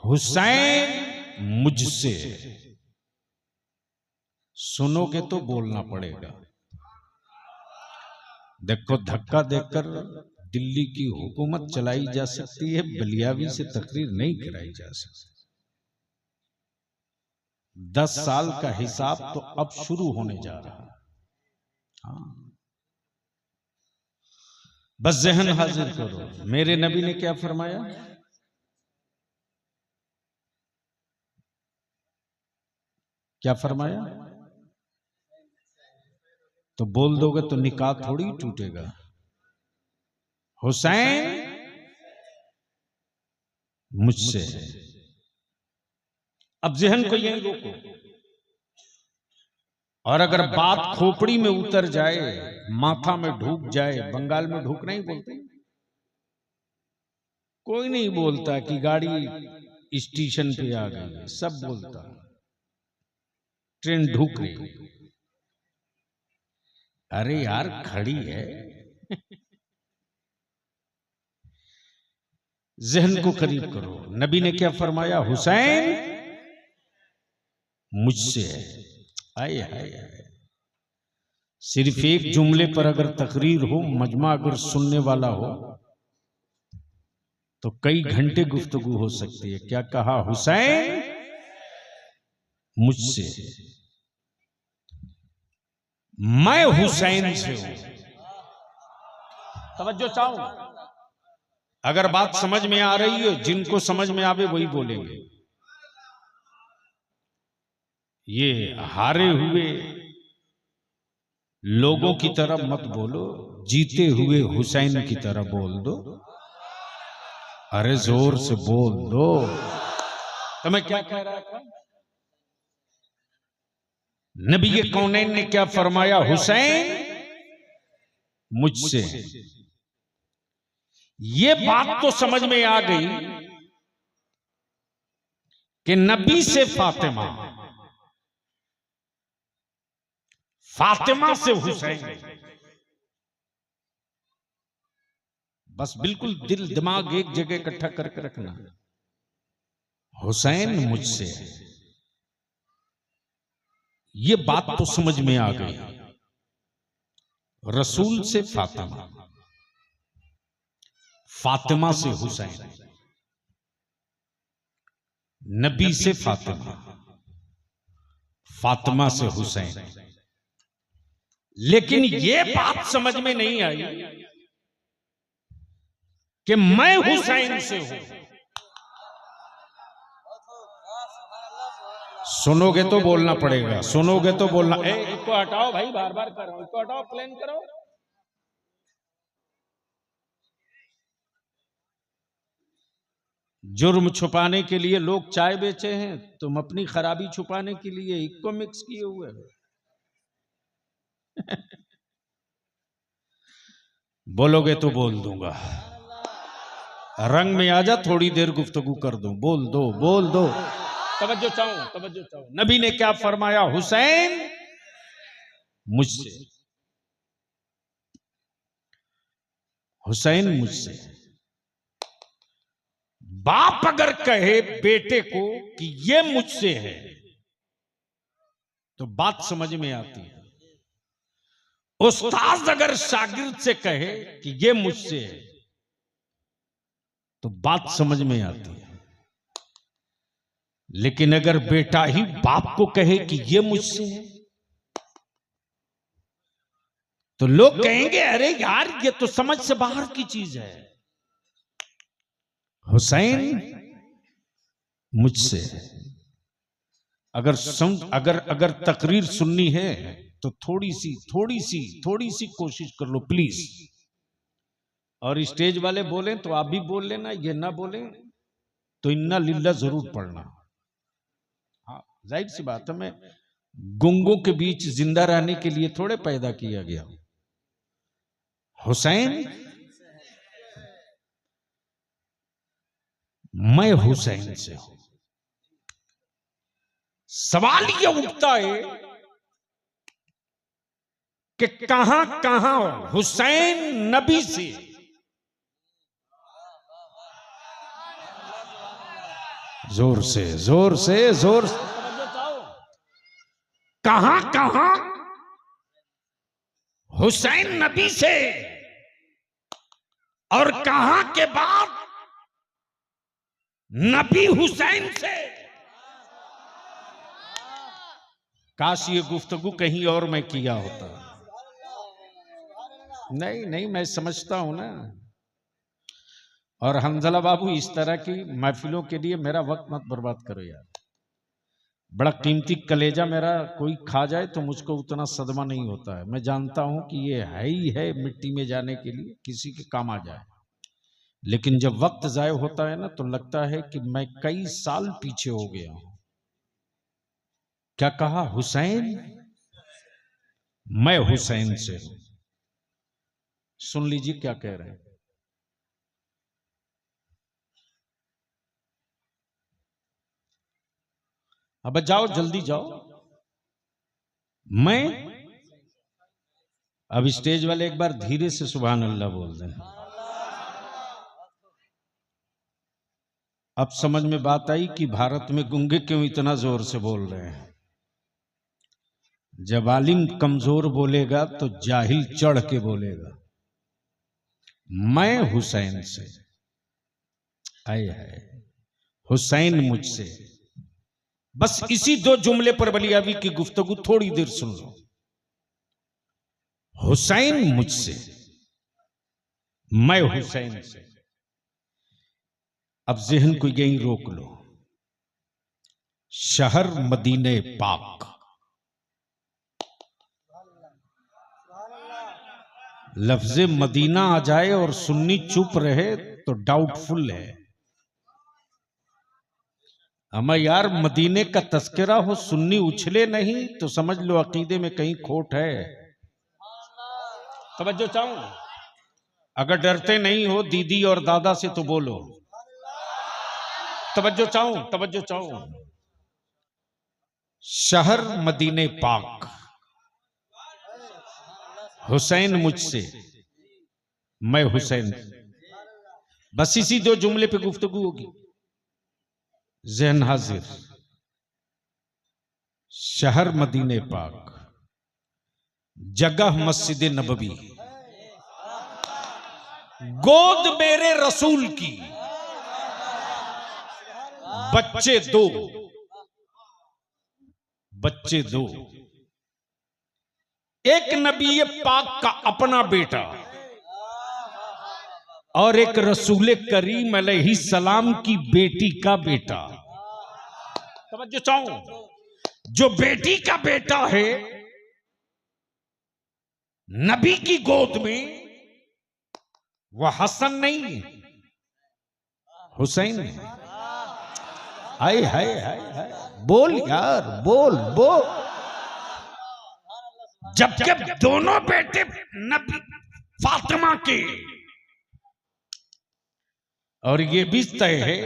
हुसैन मुझसे। सुनोगे तो बोलना पड़ेगा। देखो, धक्का देकर दिल्ली की हुकूमत चलाई जा सकती है, बलियावी से तकरीर नहीं कराई जा सकती। 10 साल का हिसाब तो अब शुरू होने जा रहा है। हाँ, बस जहन हाजिर करो। मेरे नबी ने क्या फरमाया? क्या फरमाया? तो बोल दोगे तो निकाह थोड़ी टूटेगा। हुसैन मुझसे। अब जहन को यहीं रोको। और अगर बात खोपड़ी में उतर जाए, माथा में ढूक जाए, बंगाल में ढूक नहीं बोलते, कोई नहीं बोलता कि गाड़ी स्टेशन पे आ गई, सब बोलता ट्रेन ढूक रही। अरे यार, खड़ी है। जहन को करीब करो। नबी ने क्या फरमाया? हुसैन मुझसे है। आए हाय हाय। सिर्फ एक जुमले पर अगर तकरीर हो, मजमा अगर सुनने वाला हो, तो कई घंटे गुफ्तगू हो सकती है। क्या कहा? हुसैन मुझसे, मैं हुसैन से हूं। तवज्जो चाहूं। अगर बात समझ में आ रही है, जिनको समझ में आवे वही बोलेंगे। ये हारे हुए लोगों की तरह मत बोलो, जीते हुए हुसैन की तरह बोल दो। अरे जोर से बोल दो। तो मैं क्या कह रहा था? नबी के कौनैन ने क्या फरमाया? हुसैन मुझसे। ये बात तो समझ में आ गई कि नबी से फातिमा, फातिमा से हुसैन। बस बिल्कुल दिल दिमाग एक जगह इकट्ठा करके रखना। हुसैन मुझसे, ये बात तो समझ में आ गई। रसूल से फातिमा, फातिमा से हुसैन, नबी से फातिमा, फातिमा से हुसैन। लेकिन ये बात समझ में नहीं आई कि मैं हुसैन से हूं। सुनोगे तो बोलना पड़ेगा, सुनोगे तो बोलना। इसको हटाओ भाई, बार बार कर रहा हूं, इसको हटाओ, प्लान करो। जुर्म छुपाने के लिए लोग चाय बेचे हैं, तुम अपनी खराबी छुपाने के लिए इसको मिक्स किए हुए हो। बोलोगे तो बोल दूंगा। रंग में आ जा, थोड़ी देर गुफ्तगू कर दूं। बोल दो, बोल दो। तवज्जो चाहूं, तवज्जो चाहूं। नबी ने क्या फरमाया? हुसैन मुझसे, हुसैन मुझसे। बाप अगर कहे बेटे को कि ये मुझसे है, तो बात समझ में आती है। उस्ताद अगर शागिर्द से कहे कि ये मुझसे है, तो बात समझ में आती है। लेकिन अगर बेटा ही बाप को कहे कि ये मुझसे है, तो लोग कहेंगे अरे यार, ये तो समझ से बाहर की चीज है। हुसैन मुझसे। अगर तकरीर सुननी है तो थोड़ी सी कोशिश कर लो प्लीज। और स्टेज वाले बोलें तो आप भी बोल लेना, ये ना बोलें तो इन्ना लिल्ला जरूर पढ़ना। हाँ, जाहिर सी बात है, मैं गुंगों के बीच जिंदा रहने के लिए थोड़े पैदा किया गया। हुसैन, मैं हुसैन से हूं। सवाल यह उठता है कि कहां कहां हुसैन नबी से जोर से जोर से जोर से। कहां कहां हुसैन नबी से और कहां के बाद नबी हुसैन से। काश ये गुफ्तगू कहीं और मैं किया होता। नहीं नहीं, मैं समझता हूं ना। और हंजला बाबू, इस तरह की महफिलों के लिए मेरा वक्त मत बर्बाद करो यार। बड़ा कीमती कलेजा मेरा कोई खा जाए तो मुझको उतना सदमा नहीं होता है। मैं जानता हूं कि ये है ही है मिट्टी में जाने के लिए, किसी के काम आ जाए। लेकिन जब वक्त जाय होता है ना तो लगता है कि मैं कई साल पीछे हो गया हूं। क्या कहा? हुसैन, मैं हुसैन से हूं। सुन लीजिए क्या कह रहे हैं। अब जाओ, जल्दी जाओ। मैं, अब स्टेज वाले एक बार धीरे से सुभान अल्लाह बोल दें। अब समझ में बात आई कि भारत में गूंगे क्यों इतना जोर से बोल रहे हैं। जब आलिम कमजोर बोलेगा तो जाहिल चढ़ के बोलेगा। मैं हुसैन से, आए है हुसैन मुझसे। बस इसी दो जुमले पर बलियावी की गुफ्तगू थोड़ी देर सुन लो। हुसैन मुझसे, मैं हुसैन से। अब जहन को यहीं रोक लो। शहर मदीने पाक, लफ्ज़े मदीना आ जाए और सुन्नी चुप रहे तो डाउटफुल है। अमा यार, मदीने का तस्करा हो, सुन्नी उछले नहीं तो समझ लो अकीदे में कहीं खोट है। तवज्जो चाहूं, अगर डरते नहीं हो दीदी और दादा से तो बोलो। तवज्जो चाहूं, तवज्जो चाहूं। शहर मदीने पाक, हुसैन मुझसे, मैं हुसैन। बस इसी दो जुमले पे गुफ्तगू होगी। जहन हाजिर। शहर मदीने पाक, जगह मस्जिद नबवी, गोद मेरे रसूल की, बच्चे दो, बच्चे दो। एक नबी पाक का अपना बेटा और एक रसूल करीम अलैहिस्सलाम की बेटी का बेटा। समझो चाहूं, जो बेटी का बेटा है नबी की गोद में, वह हसन नहीं हुसैन है। हाय हाय हाय हाय, बोल यार, बोल बोल। जबकि दोनों बेटे नबी फातिमा के, और ये भी तय है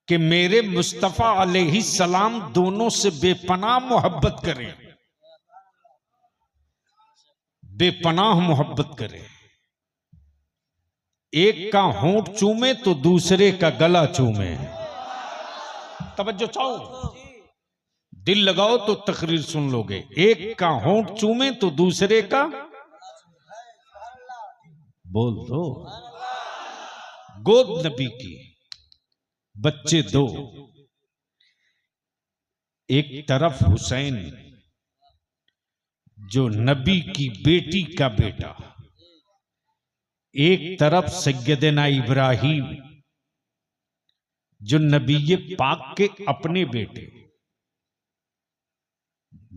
कि मेरे मुस्तफा अलैहिस्सलाम दोनों से बेपनाह मोहब्बत करें, बेपनाह मोहब्बत करें। एक का होंठ चूमे तो दूसरे का गला चूमे। तवज्जो चाहो, दिल लगाओ तो तकरीर सुन लोगे। एक का होंठ चूमे तो दूसरे का, बोल दो। गोद नबी की, बच्चे दो। एक तरफ हुसैन जो नबी की बेटी का बेटा, एक तरफ सैयदना इब्राहिम जो नबी पाक के अपने बेटे।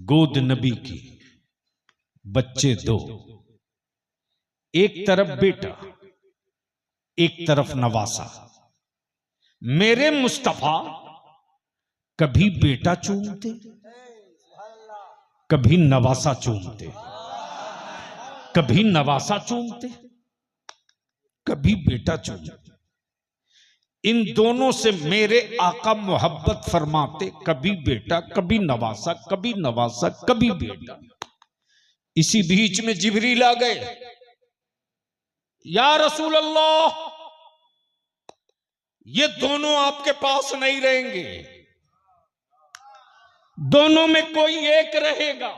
गोद नबी की, बच्चे दो। एक तरफ बेटा, एक तरफ नवासा। मेरे मुस्तफा कभी बेटा चूमते, कभी नवासा चूमते, कभी नवासा चूमते, कभी बेटा चूमते। इन दोनों से मेरे आका मोहब्बत फरमाते, कभी बेटा, कभी नवासा, कभी नवासा, कभी बेटा। इसी बीच में जिब्रील आ गए। या रसूल अल्लाह, ये दोनों आपके पास नहीं रहेंगे, दोनों में कोई एक रहेगा।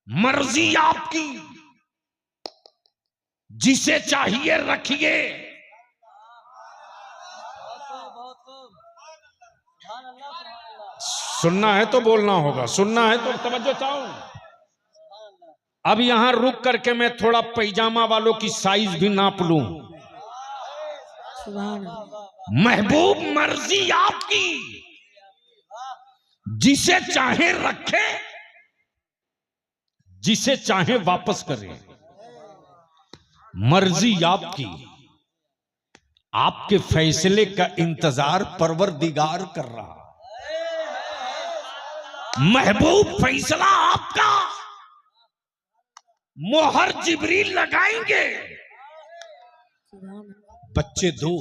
मर्जी आपकी, जिसे चाहिए रखिए। सुनना है तो बोलना होगा, सुनना है तो तवज्जो चाहो। अब यहां रुक करके मैं थोड़ा पैजामा वालों की साइज भी नाप लूं। महबूब मर्जी आपकी, जिसे चाहे रखे, जिसे चाहे वापस करे। मर्जी आपकी, आपके फैसले का इंतजार परवरदिगार कर रहा। महबूब फैसला आपका, मोहर जिब्रील लगाएंगे। बच्चे दो,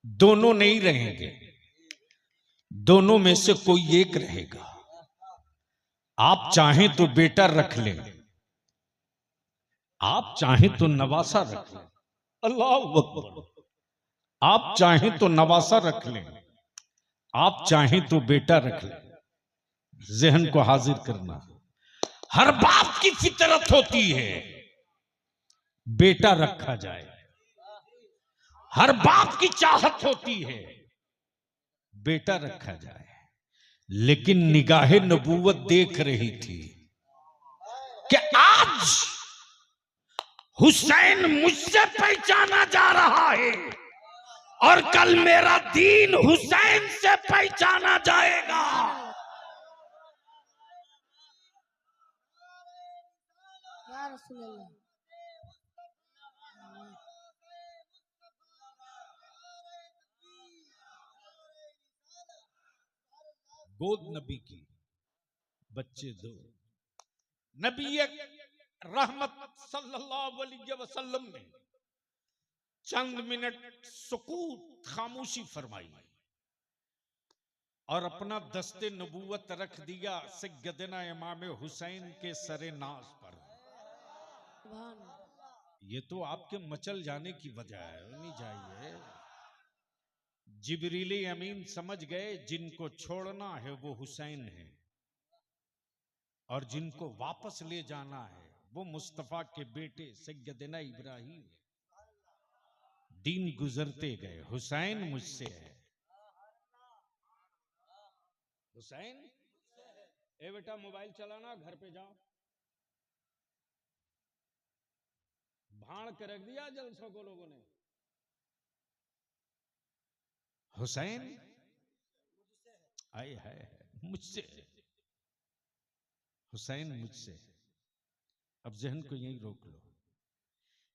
दोनों नहीं रहेंगे, दोनों में से कोई एक रहेगा। आप चाहें तो बेटा रख लें, आप चाहें तो नवासा रख लें। अल्लाह अकबर। आप चाहें तो नवासा रख लें, आप चाहें तो बेटा रख लें। जहन को हाजिर करना। हर बाप की फितरत होती है बेटा रखा जाए, हर बाप की चाहत होती है बेटा रखा जाए। लेकिन निगाहे नबूवत देख रही थी कि आज हुसैन मुझसे पहचाना जा रहा है और कल मेरा दीन हुसैन से पहचाना जाएगा। गोद नबी की, बच्चे दो। नबी रहमत सल्लल्लाहु अलैहि वसल्लम ने चंद मिनट सुकूत, खामोशी फरमाई और अपना दस्ते नबूवत रख दिया सैयदना इमाम हुसैन के सरे नाज पर। ये तो आपके मचल जाने की वजह है, नहीं चाहिए। जिब्रील अमीन समझ गए जिनको छोड़ना है वो हुसैन है और जिनको वापस ले जाना है वो मुस्तफा के बेटे सैयदना इब्राहिम है। दिन गुजरते गए, हुसैन मुझसे है। हुसैन, ए बेटा मोबाइल चलाना, घर पे जाओ। भाड़ के रख दिया जलसों को लोगों ने। हुसैन आए है मुझसे, हुसैन मुझसे। अब जहन को यही रोक लो।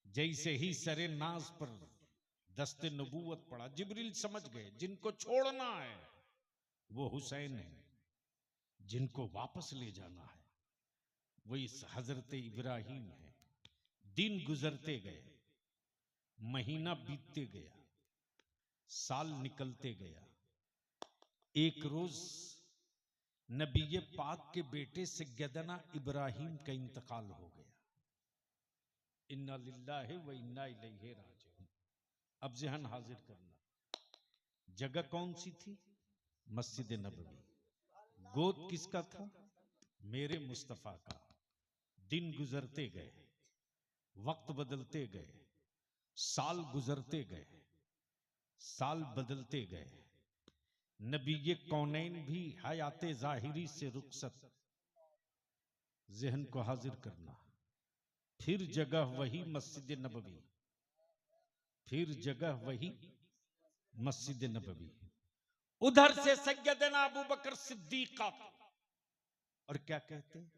जैसे ही सरे नाज पर दस्ते नबूवत पड़ा, जिब्रील समझ गए जिनको छोड़ना है वो हुसैन है, जिनको वापस ले जाना है वो इस हजरत इब्राहिम है। दिन गुजरते गए, महीना बीतते गया, साल निकलते गया। एक रोज नबी पाक के बेटे सैयदना इब्राहिम का इंतकाल हो गया। इन्ना लिल्लाहि व इन्ना इलैहि राजिऊन। अब जहन हाजिर करना, जगह कौन सी थी? मस्जिद नबवी। गोद किसका था? मेरे मुस्तफा का। दिन गुजरते गए, वक्त बदलते गए, साल गुजरते गए, साल बदलते गए। नबी कौनैन भी हयाते जाहिरी से रुखसत। जहन को हाजिर करना, फिर जगह वही मस्जिद नबवी, फिर जगह वही मस्जिद नबवी। उधर से सैयदना अबू बकर सिद्दीक आता और क्या कहते हैं?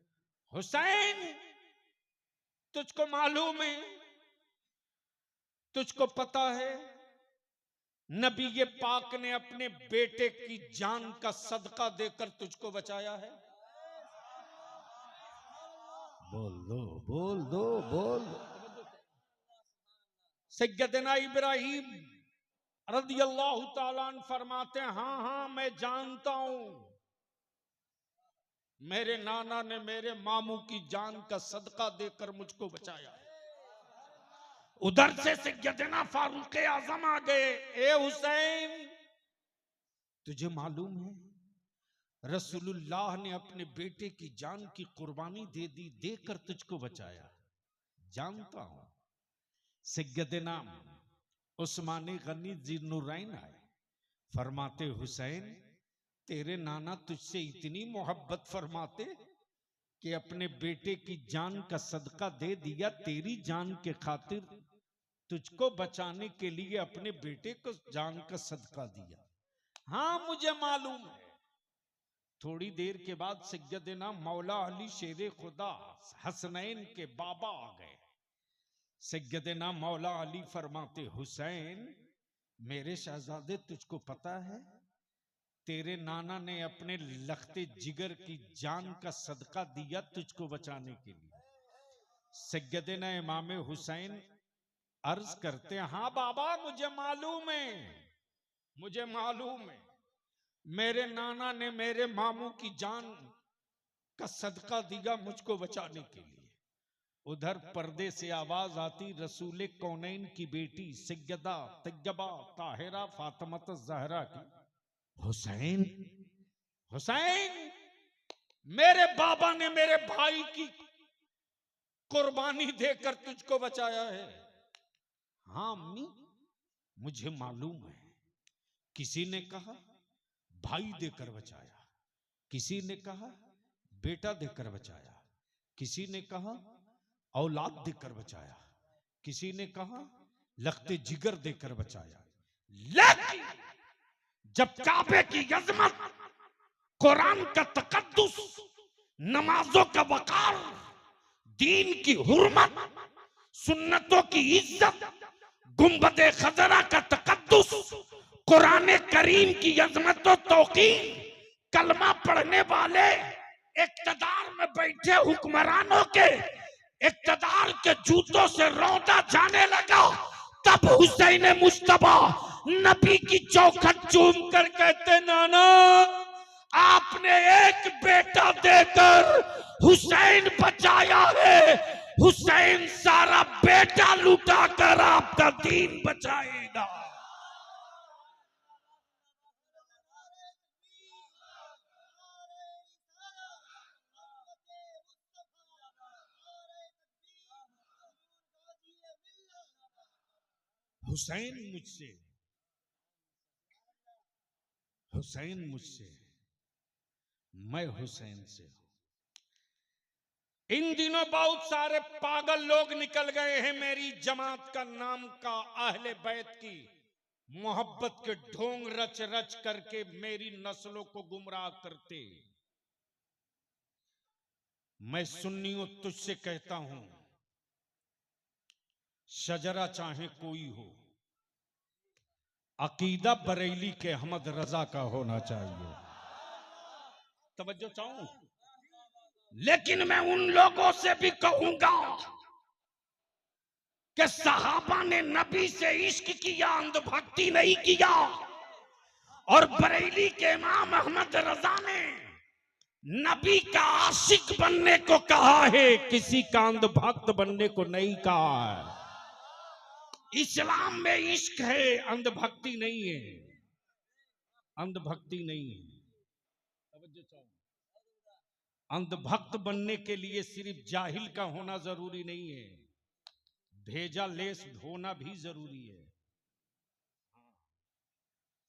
हुसैन, तुझको मालूम है, तुझको पता है, नबी ये पाक ने अपने बेटे की जान का सदका देकर तुझको बचाया है। बोल दो, बोल दो, बोल दो। सैयदना इब्राहिम रदियल्लाहु ताला अन्हु फरमाते हैं, हाँ हाँ मैं जानता हूं, मेरे नाना ने मेरे मामू की जान का सदका देकर मुझको बचाया। उधर से सैयदना फारूक आजम आ गए। ए हुसैन, तुझे मालूम है रसूलुल्लाह ने अपने बेटे की जान की कुर्बानी दे दी, देकर तुझको बचाया। जानता हूं। सैयदना उस्मान गनी जिन्नुरैन आए, फरमाते हुसैन तेरे नाना तुझसे इतनी मोहब्बत फरमाते कि अपने बेटे की जान का सदका दे दिया, तेरी जान के खातिर तुझको बचाने के लिए अपने बेटे को जान का सदका दिया। हाँ मुझे मालूम है। थोड़ी देर के बाद सैयदना मौला अली शेरे खुदा हसनैन के बाबा आ गए। सैयदना मौला अली फरमाते हुसैन मेरे शहजादे तुझको पता है तेरे नाना ने अपने लखते जिगर की जान का सदका दिया तुझको बचाने के लिए। सैयदना इमाम हुसैन अर्ज करते हैं हाँ बाबा मुझे मालूम है, मुझे मालूम है मेरे नाना ने मेरे मामू की जान का सदका दिया मुझको बचाने के लिए। उधर पर्दे से आवाज आती रसूल कौनैन की बेटी सैयदा तैयबा ताहिरा फातिमा ज़हरा की, हुसैन हुसैन मेरे बाबा ने मेरे भाई की कुर्बानी देकर तुझको बचाया है। हाँ अम्मी मुझे मालूम है। किसी ने कहा भाई देकर बचाया, किसी ने कहा बेटा देकर बचाया, किसी ने कहा औलाद देकर बचाया, किसी ने कहा लखते जिगर देकर बचाया। लेकिन जब काबे की अजमत, कुरान का तकद्दुस, नमाजों का वकार, दीन की हुर्मत, सुन्नतों की इज्जत, गुंबदे खजरा का तकद्दुस, कुरान करीम की अजमत और तौकीर, कलमा पढ़ने वाले इक्तदार में बैठे हुक्मरानों के इक्तदार के जूतों से रौंदा जाने लगा। तब हुसैन मुस्तफा नबी की चौखट चूम कर कहते नाना आपने एक बेटा देकर हुसैन बचाया है, हुसैन सारा बेटा लुटाकर आपका दीन बचाएगा। हुसैन मुझसे, हुसैन मुझसे, मैं हुसैन से हूं। इन दिनों बहुत सारे पागल लोग निकल गए हैं मेरी जमात का नाम का अहले बैत की मोहब्बत के ढोंग रच रच करके मेरी नस्लों को गुमराह करते। मैं सुन्नियों तुझसे कहता हूं शजरा चाहे कोई हो, अकीदा बरेली के अहमद रजा का होना चाहिए। तवज्जो चाहूं, लेकिन मैं उन लोगों से भी कहूंगा कि सहाबा ने नबी से इश्क किया, अंधभक्ति नहीं किया। और बरेली के इमाम अहमद रजा ने नबी का आशिक बनने को कहा है, किसी का अंधभक्त बनने को नहीं कहा है। इस्लाम में इश्क है, अंधभक्ति नहीं है, अंधभक्ति नहीं है। अंधभक्त बनने के लिए सिर्फ जाहिल का होना जरूरी नहीं है, भेजा लेस होना भी जरूरी है।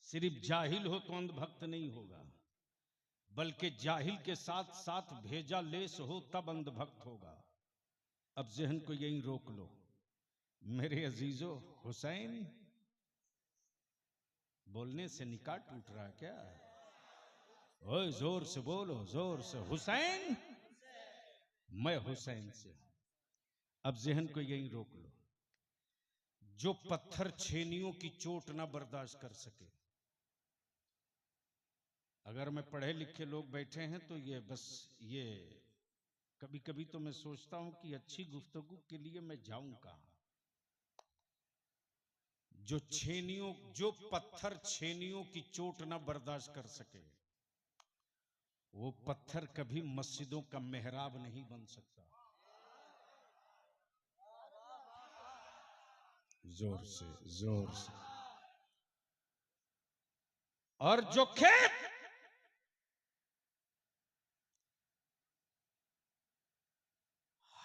सिर्फ जाहिल हो तो अंधभक्त नहीं होगा, बल्कि जाहिल के साथ साथ भेजा लेस हो तब अंधभक्त होगा। अब जहन को यहीं रोक लो मेरे अजीजों। हुसैन बोलने से निकाह टूट रहा क्या? ओए जोर से बोलो, जोर से। हुसैन, मैं हुसैन से। अब जहन को यहीं रोक लो। जो पत्थर छेनियों की चोट ना बर्दाश्त कर सके, अगर मैं पढ़े लिखे लोग बैठे हैं तो ये बस ये कभी कभी तो मैं सोचता हूं कि अच्छी गुफ्तगू के लिए मैं जाऊं कहां। जो पत्थर छेनियों की चोट ना बर्दाश्त कर सके, वो पत्थर कभी मस्जिदों का मेहराब नहीं बन सकता। जोर से, जोर से। और जो खेत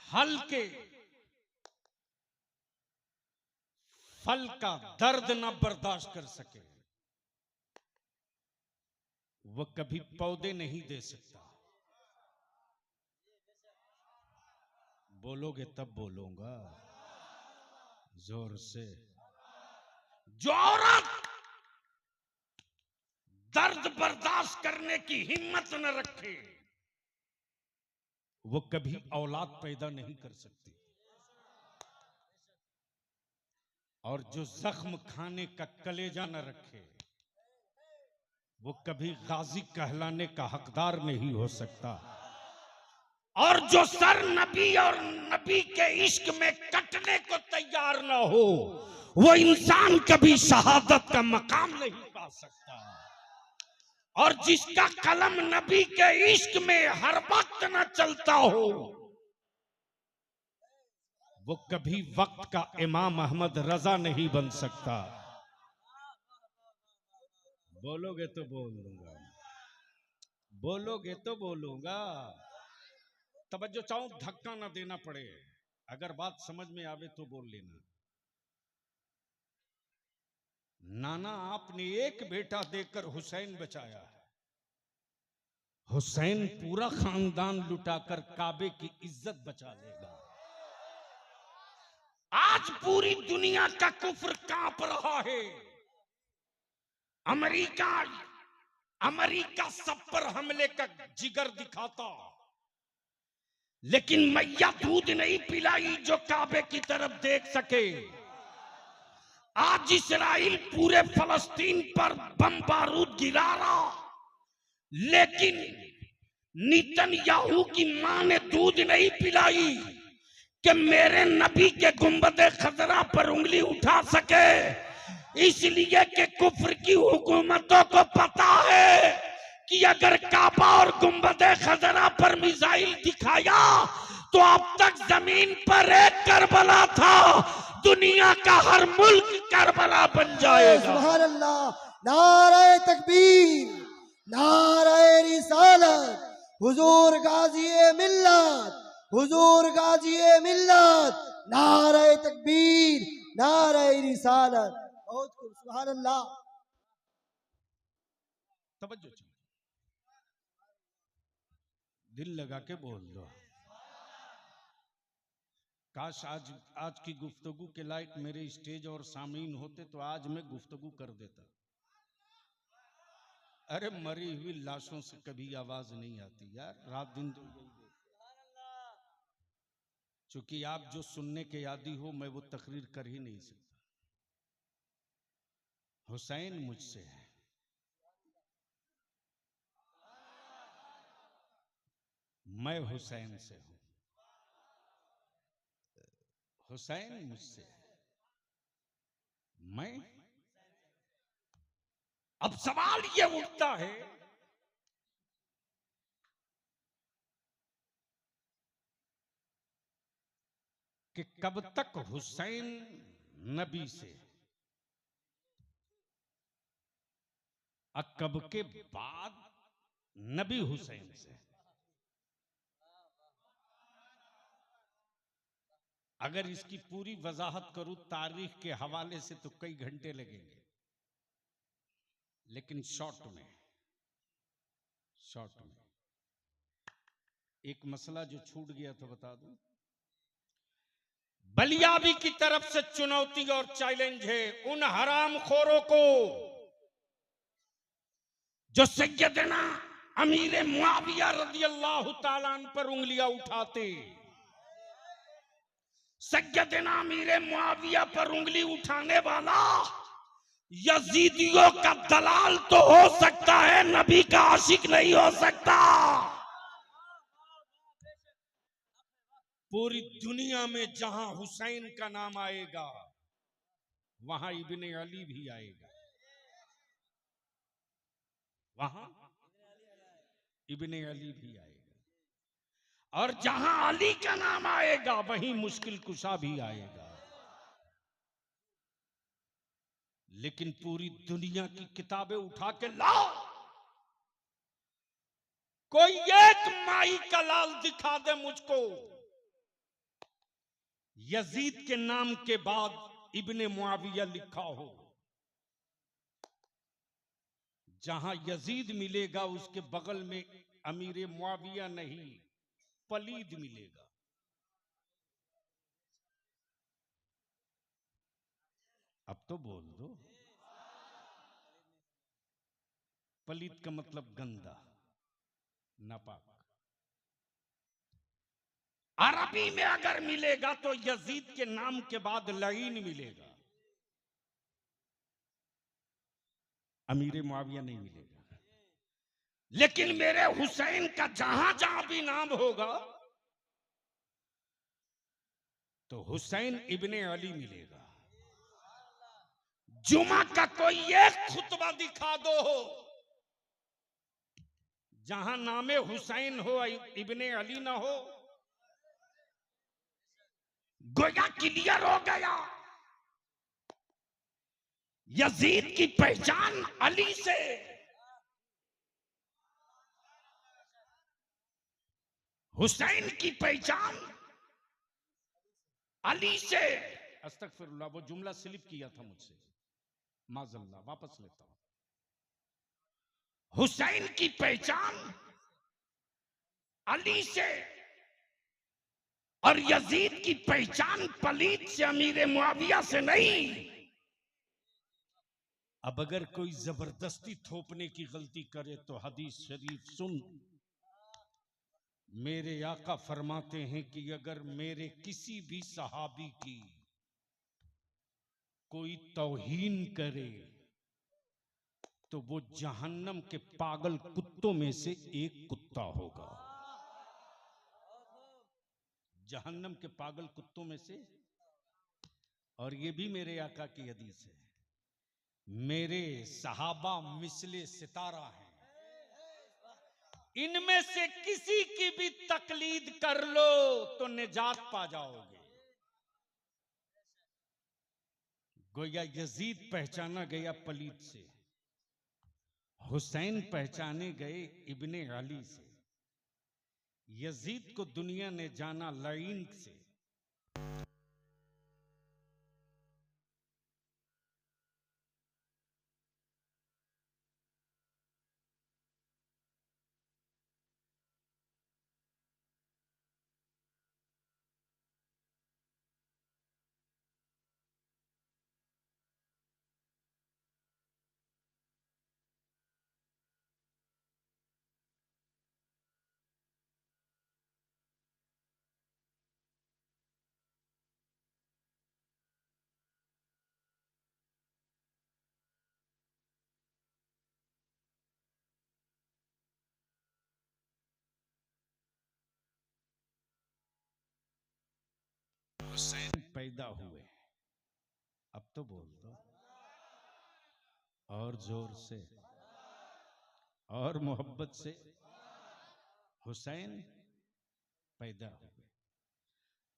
हल के फल का दर्द न बर्दाश्त कर सके, वह कभी पौधे नहीं दे सकता। बोलोगे तब बोलूंगा, जोर से। जो औरत दर्द बर्दाश्त करने की हिम्मत न रखे, वो कभी औलाद पैदा नहीं कर सकती। और जो जख्म खाने का कलेजा न रखे, वो कभी गाजी कहलाने का हकदार नहीं हो सकता। और जो सर नबी और नबी के इश्क में कटने को तैयार न हो, वो इंसान कभी शहादत का मकाम नहीं पा सकता। और जिसका कलम नबी के इश्क में हर वक्त न चलता हो, वो कभी वक्त का इमाम अहमद रजा नहीं बन सकता। बोलोगे तो बोल दूंगा, बोलोगे तो बोलूंगा। तवज्जो चाहूं, धक्का ना देना पड़े, अगर बात समझ में आवे तो बोल लेना। नाना आपने एक बेटा देकर हुसैन बचाया है, हुसैन पूरा खानदान लुटाकर काबे की इज्जत बचा लेगा। आज पूरी दुनिया का कुफ्र कांप रहा है। अमेरिका अमेरिका सब पर हमले का जिगर दिखाता, लेकिन मैया दूध नहीं पिलाई जो काबे की तरफ देख सके। आज इस्राइल पूरे फलस्तीन पर बम बारूद गिरा रहा, लेकिन नेतन्याहू की मां ने दूध नहीं पिलाई कि मेरे नबी के गुंबदे खजरा पर उंगली उठा सके। इसलिए कि कुफ्र की हुकूमतों को पता है कि अगर काबा और गुंबदे खजरा पर मिसाइल दिखाया तो अब तक जमीन पर एक करबला था, दुनिया का हर मुल्क करबला बन जाएगा। सुभान अल्लाह, नारे तकबीर, नारे रिसालत, हुजूर गाज़ी मिल्लत, हुजूर गाज़ी मिल्लत, नारे तकबीर, नारे रिसालत। बहुत खूब, सुभान अल्लाह। तवज्जो, दिल लगा के बोल दो। काश आज की गुफ्तगू के लायक मेरे स्टेज और सामीन होते तो आज मैं गुफ्तगू कर देता। अरे मरी हुई लाशों से कभी आवाज नहीं आती यार, रात दिन तो यही देख। चूंकि आप जो सुनने के आदी हो, मैं वो तकरीर कर ही नहीं सकता। हुसैन मुझसे है, मैं हुसैन से हूं। हुसैन मुझसे है, मैं। अब सवाल ये उठता है कि कब तक हुसैन नबी से, और कब के बाद नबी हुसैन से। अगर इसकी पूरी वजाहत करूं तारीख के हवाले से तो कई घंटे लगेंगे, लेकिन शॉर्ट में एक मसला जो छूट गया था बता दूं। बलियाबी की तरफ से चुनौती और चैलेंज है उन हरामखोरों को जो सैयदना अमीर मुआविया रज़ियल्लाहु ताला अन्हु पर उंगलियां उठाते। सैयदना अमीर मुआविया पर उंगली उठाने वाला यजीदियों का दलाल तो हो सकता है, नबी का आशिक नहीं हो सकता। पूरी दुनिया में जहां हुसैन का नाम आएगा वहां इब्ने अली भी आएगा, वहां इब्ने अली भी आएगा। और जहां अली का नाम आएगा वहीं मुश्किल कुशा भी आएगा। लेकिन पूरी दुनिया की किताबें उठा के लाओ, कोई एक माई का लाल दिखा दे मुझको, यजीद के नाम के बाद इब्ने मुआविया लिखा हो। जहां यजीद मिलेगा उसके बगल में अमीर मुआविया नहीं, पलीद मिलेगा। अब तो बोल दो। पलीद का मतलब गंदा, नापाक। अरबी में अगर मिलेगा तो यजीद के नाम के बाद लईन मिलेगा, अमीर मुआविया नहीं मिलेगा। लेकिन मेरे हुसैन का जहां जहां भी नाम होगा तो हुसैन इब्ने अली मिलेगा। जुमा का कोई एक खुतबा दिखा दो जहां नामे हुसैन हो इब्ने अली ना हो, गोया क्लियर हो गया। यजीद की पहचान अली से, हुसैन की पहचान अली से। अस्तगफिरुल्लाह, वो जुमला स्लिप किया था मुझसे, माज़ल्लाह, वापस लेता हूं। हुसैन की पहचान अली से और यजीद की पहचान पलीद से, अमीर मुआविया से नहीं। अब अगर कोई जबरदस्ती थोपने की गलती करे तो हदीस शरीफ सुन। मेरे आका फरमाते हैं कि अगर मेरे किसी भी सहाबी की कोई तौहीन करे तो वो जहन्नम के पागल कुत्तों में से एक कुत्ता होगा। जहन्नम के पागल कुत्तों में से। और ये भी मेरे आका की हदीस है, मेरे सहाबा मिसले सितारा हैं, इनमें से किसी की भी तकलीद कर लो तो निजात पा जाओगे। गोया यजीद पहचाना गया पलीद से, हुसैन पहचाने गए इब्ने अली से, यजीद को दुनिया ने जाना लईन से। हुसैन पैदा हुए, अब तो बोल दो और जोर से और मोहब्बत से। हुसैन पैदा हुए,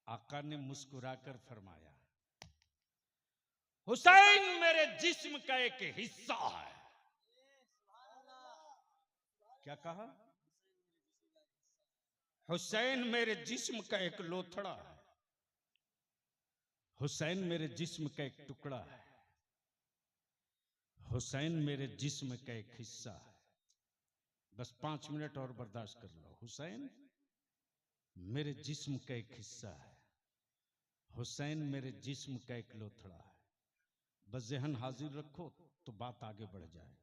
आका ने मुस्कुराकर फरमाया, हुसैन मेरे जिस्म का एक हिस्सा है। क्या कहा? हुसैन मेरे जिस्म का एक लोथड़ा है, हुसैन मेरे जिस्म का एक टुकड़ा है, हुसैन मेरे जिस्म का एक हिस्सा है। बस 5 मिनट और बर्दाश्त कर लो। हुसैन मेरे जिस्म का एक हिस्सा है, हुसैन मेरे जिस्म का एक लोथड़ा है। बस ज़हन हाजिर रखो तो बात आगे बढ़ जाए।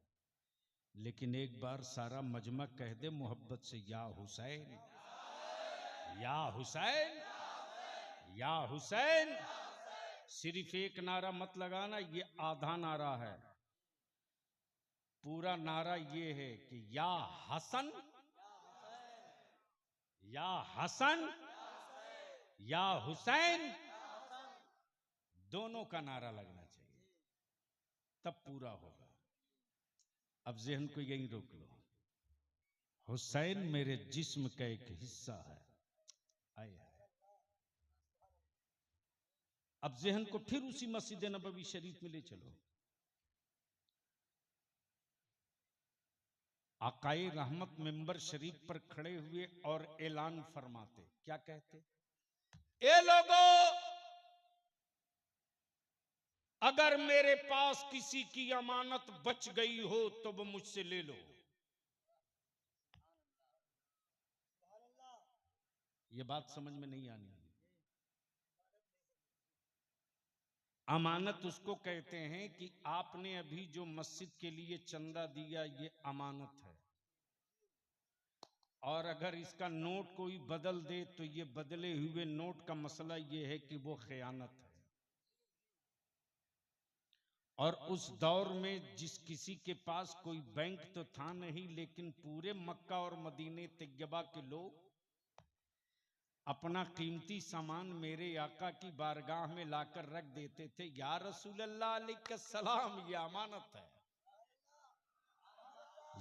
लेकिन एक बार सारा मजमा कह दे मोहब्बत से, या हुसैन, या हुसैन, या हुसैन। सिर्फ एक नारा मत लगाना, ये आधा नारा है। पूरा नारा ये है कि या हसन, या हसन, या हुसैन, दोनों का नारा लगना चाहिए, तब पूरा होगा। अब ज़हन को यहीं रोक लो। हुसैन मेरे जिस्म का एक हिस्सा है। आए अब ज़हन को फिर उसी मस्जिद नबवी शरीफ में ले चलो। आकाए रहमत मिंबर शरीफ पर खड़े हुए और ऐलान फरमाते, क्या कहते? ए लोगों, अगर मेरे पास किसी की अमानत बच गई हो तो वो मुझसे ले लो। ये बात समझ में नहीं आनी। अमानत उसको कहते हैं कि आपने अभी जो मस्जिद के लिए चंदा दिया, ये अमानत है, और अगर इसका नोट कोई बदल दे तो ये बदले हुए नोट का मसला ये है कि वो खयानत है। और उस दौर में जिस किसी के पास कोई बैंक तो था नहीं, लेकिन पूरे मक्का और मदीने तैयबा के लोग अपना कीमती सामान मेरे आका की बारगाह में लाकर रख देते थे। या रसूल अल्लाह अलैहिस्सलाम, ये अमानत है।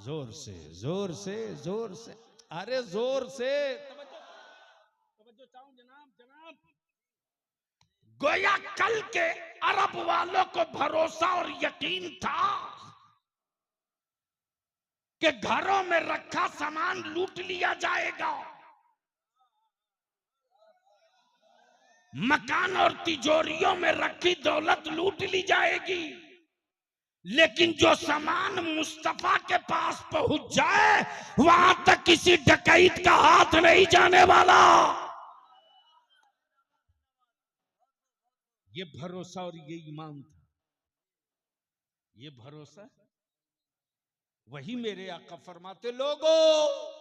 जोर से जोर से जोर से, अरे जोर से तवज्जो चाहूं जनाब। जनाब, गोया कल के अरब वालों को भरोसा और यकीन था कि घरों में रखा सामान लूट लिया जाएगा, मकान और तिजोरियों में रखी दौलत लूट ली जाएगी, लेकिन जो सामान मुस्तफा के पास पहुंच जाए वहां तक किसी डकैत का हाथ नहीं जाने वाला। ये भरोसा और ये ईमान था। ये भरोसा वही मेरे आका फरमाते, लोगों,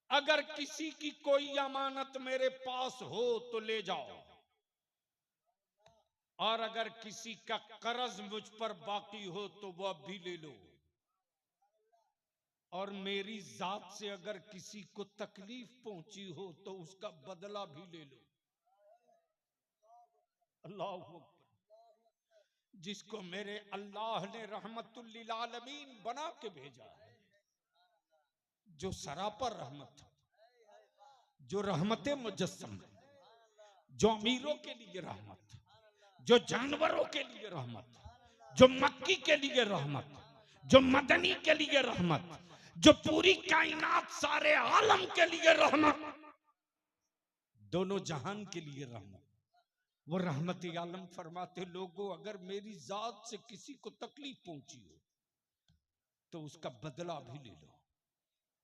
अगर किसी की कोई अमानत मेरे पास हो तो ले जाओ, और अगर किसी का कर्ज मुझ पर बाकी हो तो वह भी ले लो, और मेरी जात से अगर किसी को तकलीफ पहुंची हो तो उसका बदला भी ले लो। अल्लाह अकबर। जिसको मेरे अल्लाह ने रहमतुल लिल आलमीन बना के भेजा है, जो सरापर रहमत, जो रहमते मुजस्सम, जो अमीरों के लिए रहमत, जो जानवरों के लिए रहमत, जो मक्की के लिए रहमत, जो मदनी के लिए रहमत, जो पूरी कायनात सारे आलम के लिए रहमत, दोनों जहान के लिए रहमत, वो रहमत आलम फरमाते, लोगों, अगर मेरी जात से किसी को तकलीफ पहुंची हो तो उसका बदला भी ले लो।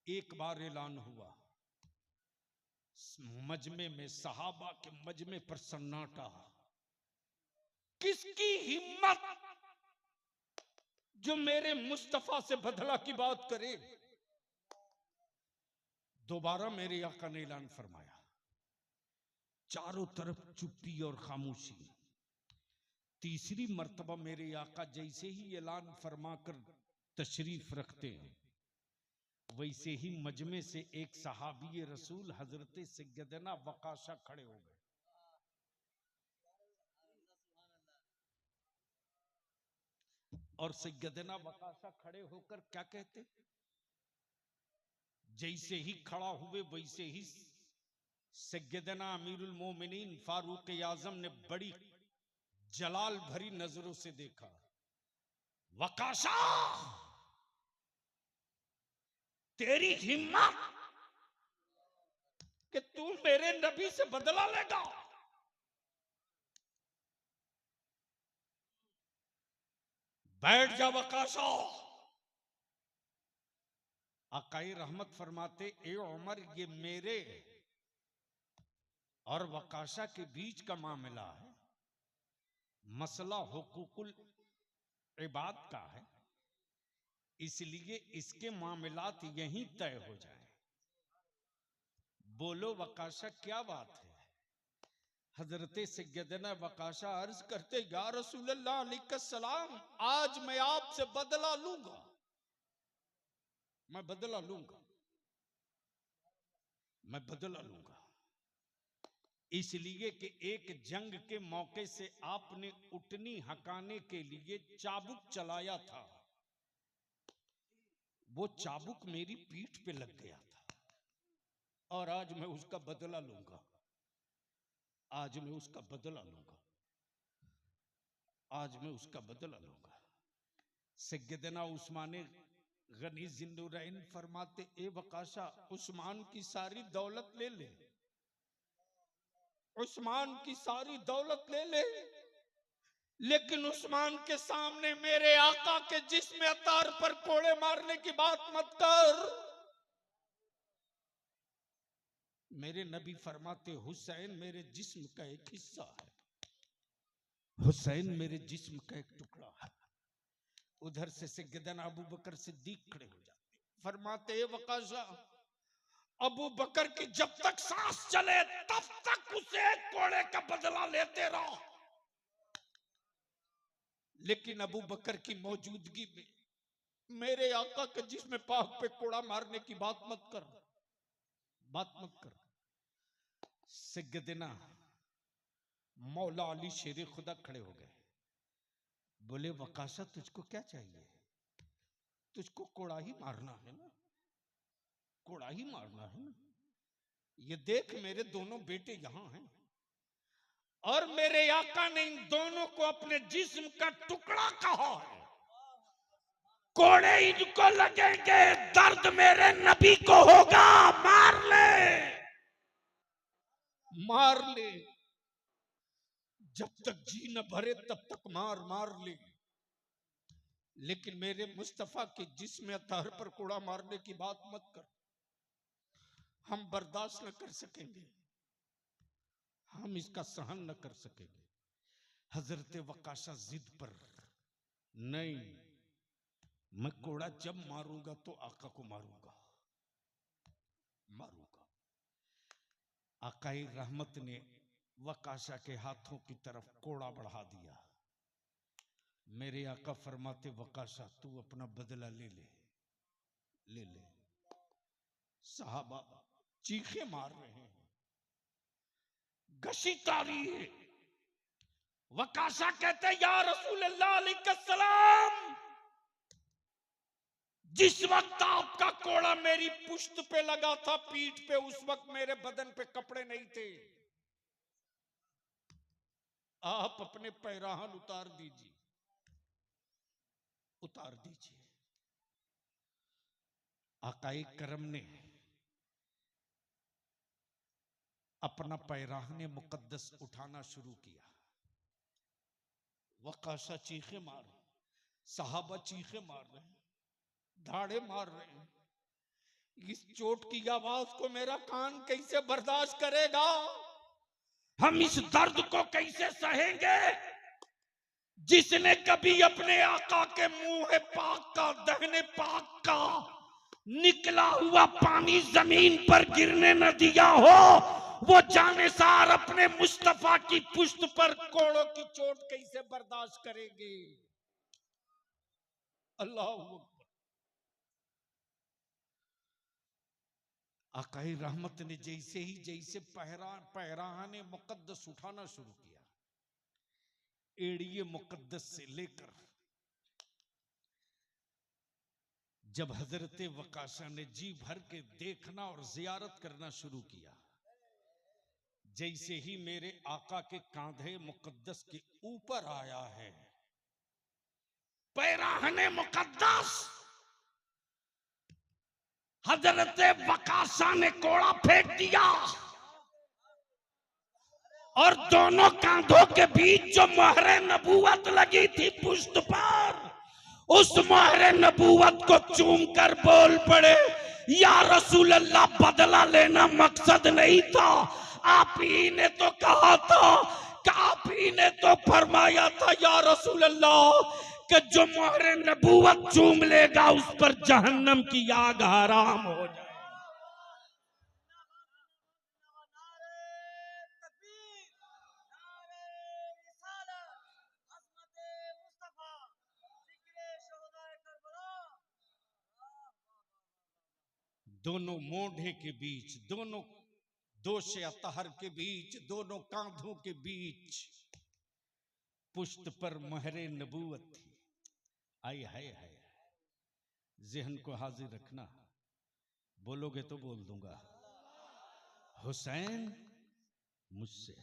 एक बार ऐलान हुआ, मजमे में, सहाबा के मजमे पर सन्नाटा। किसकी हिम्मत जो मेरे मुस्तफा से बदला की बात करे? दोबारा मेरे आका ने ऐलान फरमाया। चारों तरफ चुप्पी और खामोशी। तीसरी मर्तबा मेरे आका जैसे ही ऐलान फरमाकर तशरीफ रखते हैं, वैसे ही मजमे से एक सहाबी रसूल हजरत सैयदना वकाशा खड़े हो गए। और सैयदना वकाशा खड़े होकर क्या कहते? जैसे ही खड़ा हुए वैसे ही सैयदना अमीरुल मोमिनीन फारूक आजम ने बड़ी जलाल भरी नजरों से देखा। वकाशा, तेरी हिम्मत कि तू मेरे नबी से बदला लेगा? बैठ जा वकाशा। आकाए रहमत फरमाते, ए उमर, ये मेरे और वकाशा के बीच का मामला है, मसला हुकूकुल इबाद का है, इसलिए इसके मामलात यहीं तय हो जाए। बोलो वकाशा, क्या बात है? हजरत सैयदना वकाशा अर्ज करते, या रसूल अल्लाह अलैहिस्सलाम, आज मैं आपसे बदला लूंगा, मैं बदला लूंगा, मैं बदला लूंगा। इसलिए कि एक जंग के मौके से आपने उटनी हकाने के लिए चाबुक चलाया था, वो चाबुक मेरी पीठ पे लग गया था, और आज मैं उसका बदला लूंगा, आज मैं उसका बदला लूंगा, आज मैं उसका बदला लूंगा। सैयदना उस्मान गनी जिन्नुरैन फरमाते, ए वकाशा, उस्मान की सारी दौलत ले ले, उस्मान की सारी दौलत ले ले, लेकिन उस्मान के सामने मेरे आका के जिस्म अतार पर कोड़े मारने की बात मत कर। मेरे नबी फरमाते, हुसैन मेरे जिस्म का एक हिस्सा है, हुसैन मेरे जिस्म का एक टुकड़ा है। उधर से सैयदना अबू बकर सिद्दीक खड़े हो जाते, फरमाते, वकाशा, अबू बकर की जब तक सांस चले तब तक उसे कोड़े का बदला लेते रहो, लेकिन अबू बकर की मौजूदगी में मेरे आका के जिस्म पाक पे कोड़ा मारने की बात मत कर, बात मत कर। सैयदना मौला अली शेर खुदा खड़े हो गए, बोले, वकाशा तुझको क्या चाहिए? तुझको कोड़ा ही मारना है ना, कोड़ा ही मारना है ना। ये देख, मेरे दोनों बेटे यहां हैं और मेरे आका ने इन दोनों को अपने जिस्म का टुकड़ा कहा है, कोड़े इनको लगेंगे, दर्द मेरे नबी को होगा, मार ले, मार ले, जब तक जी न भरे तब तक मार मार ले, लेकिन मेरे मुस्तफा के जिस्म अतार पर कोड़ा मारने की बात मत कर, हम बर्दाश्त न कर सकेंगे, हम इसका सहन न कर सकेंगे। हजरत वकाशा जिद पर, नहीं, मैं कोड़ा जब मारूंगा तो आका को मारूंगा, मारूंगा। आकाई रहमत ने वकाशा के हाथों की तरफ कोड़ा बढ़ा दिया। मेरे आका फरमाते, वकाशा तू अपना बदला ले ले, ले ले। साहबा चीखे मार रहे हैं, घसीटारी है। वकाशा कहते, या रसूल अल्लाह अलैहिस्सलाम, जिस वक्त आपका कोड़ा मेरी पुश्त पे लगा था, पीठ पे, उस वक्त मेरे बदन पे कपड़े नहीं थे, आप अपने पैराहन उतार दीजिए, उतार दीजिए। आकाए करम ने अपना पैराहने मुकद्दस उठाना शुरू किया। वकाशा चीखे मार, सहाबा चीखे मार रहे हैं, धाड़े मार रहे हैं। इस चोट की आवाज को मेरा कान कैसे बर्दाश्त करेगा? हम इस दर्द को कैसे सहेंगे? जिसने कभी अपने आका के मुंह पाक का, दहने पाक का निकला हुआ पानी जमीन पर गिरने न दिया हो, वो जानेसार अपने मुस्तफा की पुश्त पर कोड़ों की चोट कैसे बर्दाश्त करेंगे? अल्लाह अकबर। आकाई रहमत ने जैसे पैराहने मुकद्दस उठाना शुरू किया, एड़िए मुकद्दस से लेकर, जब हजरत वकाशा ने जी भर के देखना और जियारत करना शुरू किया, जैसे ही मेरे आका के कांधे मुकद्दस के ऊपर आया है पैराहने मुकद्दस, हजरत वकाशा ने कोड़ा फेंक दिया और दोनों कांधों के बीच जो मोहरे नबूवत लगी थी पुश्त पर, उस मोहरे नबूवत को चूम कर बोल पड़े, या रसूल अल्लाह, बदला लेना मकसद नहीं था, आप ही ने तो कहा था, आप ही ने तो फरमाया था या रसूल अल्लाह कि जो मोहरे नबूवत चूम लेगा उस पर जहन्नम की आग हराम हो जाए। दोनों मोढ़े के बीच, दोनों दोषे अतहर के बीच, दोनों कांधों के बीच पुश्त पर महरे नबूवत थी। आई हाय हाय, जहन को हाजिर रखना, बोलोगे तो बोल दूंगा। हुसैन मुझसे,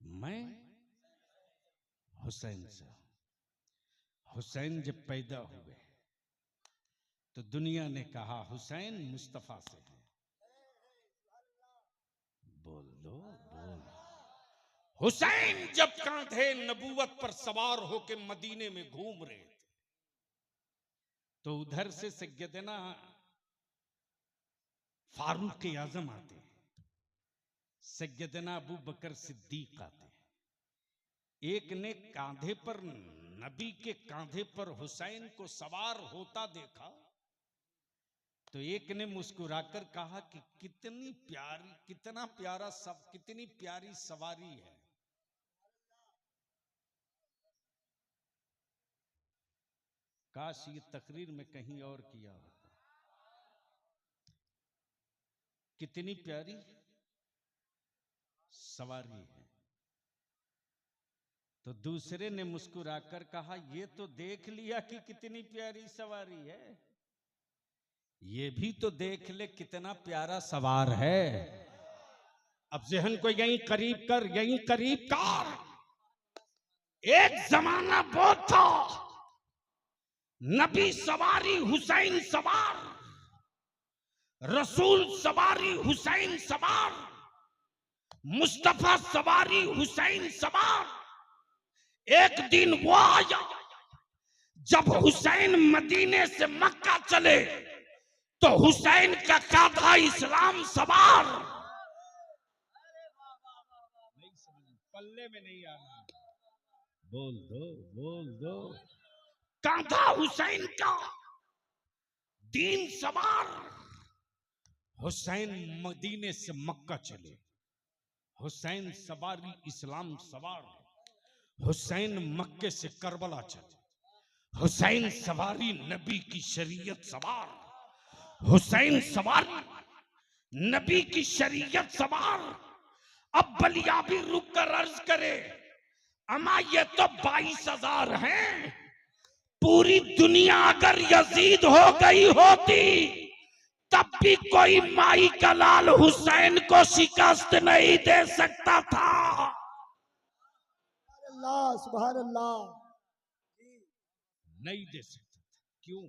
मैं हुसैन से। हुसैन जब पैदा हुए तो दुनिया ने कहा हुसैन मुस्तफा से है। बोल दो, बोल। हुसैन जब कांधे नबूवत पर सवार होके मदीने में घूम रहे थे, तो उधर से सैयदना फारूक आजम आते हैं, सैयदना अबू बकर सिद्दीक आते हैं। एक ने कांधे पर, नबी के कांधे पर हुसैन को सवार होता देखा, तो एक ने मुस्कुराकर कहा कि कितनी प्यारी, कितना प्यारा सब, कितनी प्यारी सवारी है। काश ये तकरीर में कहीं और किया होता। कितनी प्यारी सवारी है। तो दूसरे ने मुस्कुराकर कहा, ये तो देख लिया कि कितनी प्यारी सवारी है, ये भी तो देख ले कितना प्यारा सवार है। अब जहन को यहीं करीब कर, यहीं करीब कर। एक जमाना वो था, नबी सवारी हुसैन सवार, रसूल सवारी हुसैन सवार, मुस्तफा सवारी हुसैन सवार। एक दिन वो आया जब हुसैन मदीने से मक्का चले, तो हुसैन का कांधा इस्लाम सवार। नहीं समझ, पल्ले में नहीं आना। बोल दो, बोल दो। कांधा हुसैन का दीन सवार। हुसैन मदीने से मक्का चले, हुसैन सवारी इस्लाम सवार। हुसैन मक्के से करबला चले, हुसैन सवारी नबी की शरीयत सवार। हुसैन सवारी नबी की शरीयत सवार। अब बलिया भी रुक कर अर्ज करे, अमा ये तो 22,000 हैं। पूरी दुनिया अगर यजीद हो गई होती, तब भी कोई माई का लाल हुसैन को शिकस्त नहीं दे सकता था। अल्लाह, सुभान अल्लाह। नहीं दे सकता था। क्यों?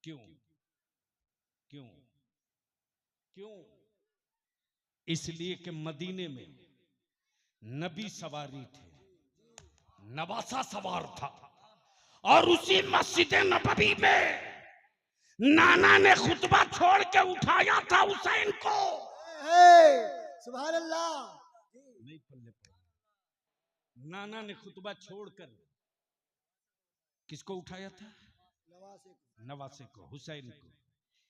क्यों? क्यों? क्यों? इसलिए कि मदीने में नबी सवारी थे, नवासा सवार था, और उसी मस्जिद नबवी में नाना ने खुतबा छोड़ के उठाया था हुसैन को। सुभान अल्लाह। नहीं पल्ले पड़े। नाना ने खुतबा छोड़कर किसको उठाया था? नवासे को, हुसैन को।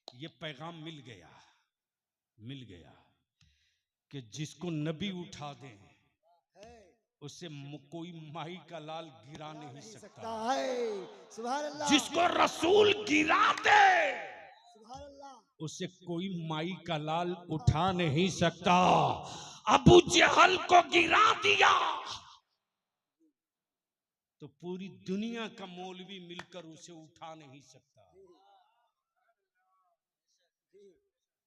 ये पैगाम मिल गया, मिल गया कि जिसको नबी उठा दे उसे कोई माई का लाल गिरा नहीं सकता है। सुभान अल्लाह। जिसको रसूल गिरा दे सुभान अल्लाह। उसे कोई माई का लाल उठा नहीं सकता। अबू जहल को गिरा दिया तो पूरी दुनिया का मौलवी मिलकर उसे उठा नहीं सकता,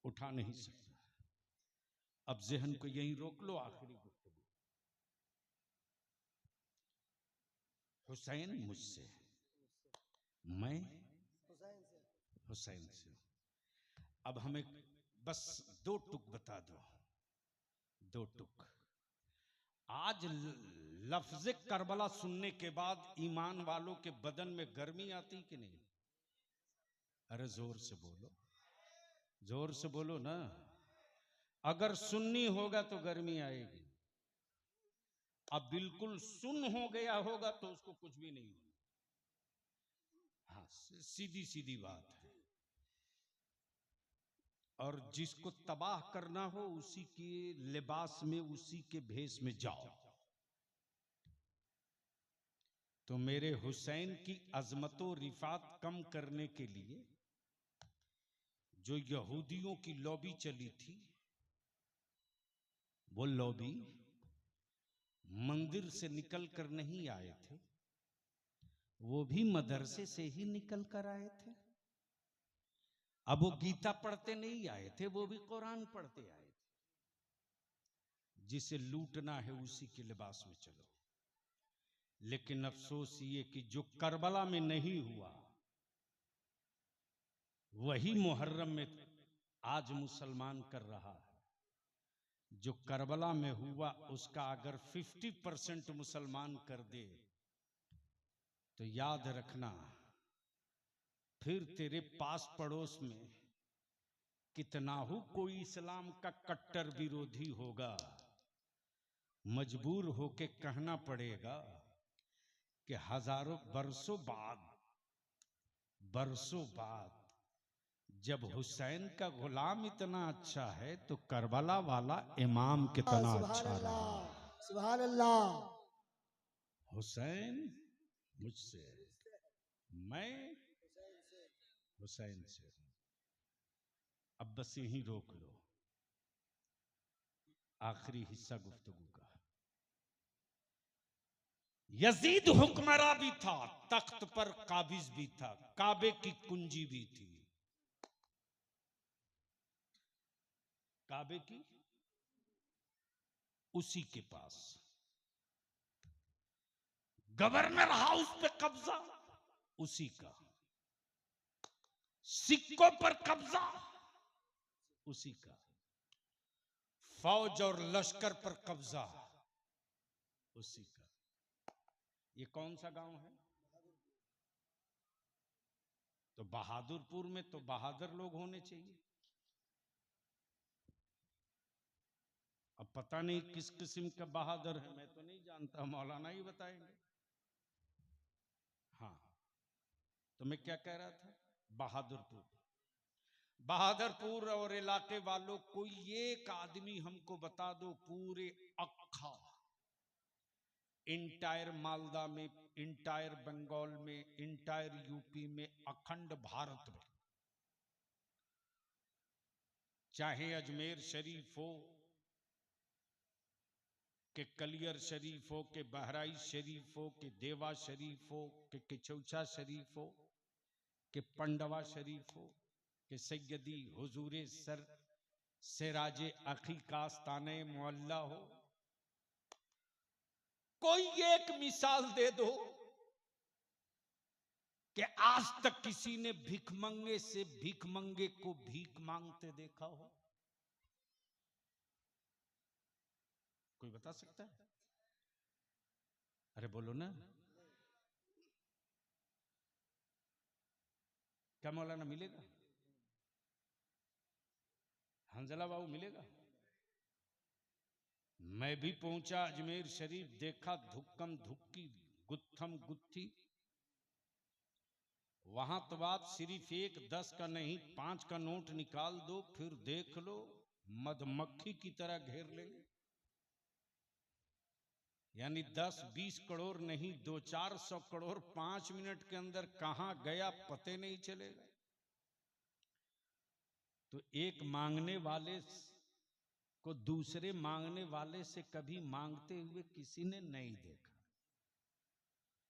उठा नहीं सकता। अब जहन को यहीं रोक लो। आखिरी गुफ्तगू। हुसैन मुझसे, मैं हुसैन से। अब हमें बस 2 टुक बता दो, 2 टुक। आज लफ्ज करबला सुनने के बाद ईमान वालों के बदन में गर्मी आती कि नहीं? अरे जोर से बोलो, जोर से बोलो ना। अगर सुन्नी होगा तो गर्मी आएगी, अब बिल्कुल सुन हो गया होगा तो उसको कुछ भी नहीं होगा। हाँ, सीधी सीधी बात है। और जिसको तबाह करना हो उसी के लिबास में, उसी के भेष में जाओ। तो मेरे हुसैन की अजमतो रिफात कम करने के लिए जो यहूदियों की लॉबी चली थी, वो लॉबी मंदिर से निकल कर नहीं आए थे, वो भी मदरसे से ही निकल कर आए थे। अब वो गीता पढ़ते नहीं आए थे, वो भी कुरान पढ़ते आए थे। जिसे लूटना है उसी के लिबास में चलो। लेकिन अफसोस ये कि जो करबला में नहीं हुआ वही मुहर्रम में आज मुसलमान कर रहा है। जो करबला में हुआ उसका अगर 50% मुसलमान कर दे तो याद रखना, फिर तेरे पास पड़ोस में कितना हो कोई इस्लाम का कट्टर विरोधी होगा, मजबूर होके कहना पड़ेगा कि हजारों बरसों बाद जब हुसैन का गुलाम इतना अच्छा है तो करबला वाला इमाम कितना अच्छा रहा। सुभान अल्लाह। हुसैन मुझसे, मैं हुसैन से। अब बस यहीं रोक लो, आखिरी हिस्सा गुफ्तगू का। यजीद हुक्मरान भी था, तख्त पर काबिज भी था, काबे की कुंजी भी थी। काबे की उसी के पास। गवर्नर हाउस पे कब्जा उसी का, सिक्कों पर कब्जा उसी का, फौज और लश्कर पर कब्जा उसी का। ये कौन सा गांव है? तो बहादुरपुर में तो बहादुर लोग होने चाहिए। अब पता नहीं किस किस्म का बहादुर है, मैं तो नहीं जानता, मौलाना ही बताएंगे। हाँ, तो मैं क्या कह रहा था? बहादुरपुर और इलाके वालों, कोई एक आदमी हमको बता दो पूरे अक्खा इंटायर मालदा में, इंटायर बंगाल में, इंटायर यूपी में, अखंड भारत में, चाहे अजमेर शरीफ हो कि कलियर शरीफ हो कि बहराइच शरीफ हो कि देवा शरीफ हो कि किचौचा शरीफ हो कि पंडवा शरीफ हो कि सैयदी हुजूरे सर सिराजे अखी कास्ताने मोहल्ला हो, कोई एक मिसाल दे दो कि आज तक किसी ने भिखमंगे से भिखमंगे को भीख मांगते देखा हो? कोई बता सकता है? अरे बोलो ना। क्या मौलाना मिलेगा? हंजला बाबू मिलेगा? मैं भी पहुंचा अजमेर शरीफ, देखा धुक्कम धुक्की गुत्थम गुत्थी। वहां तो बात सिर्फ 1 10 का नहीं, 5 का नोट निकाल दो, फिर देख लो मधुमक्खी की तरह घेर लेंगे। यानी 10-20 करोड़ नहीं, 200-400 करोड़ 5 मिनट के अंदर कहां गया पते नहीं चलेगा। तो एक मांगने वाले को दूसरे मांगने वाले से कभी मांगते हुए किसी ने नहीं देखा,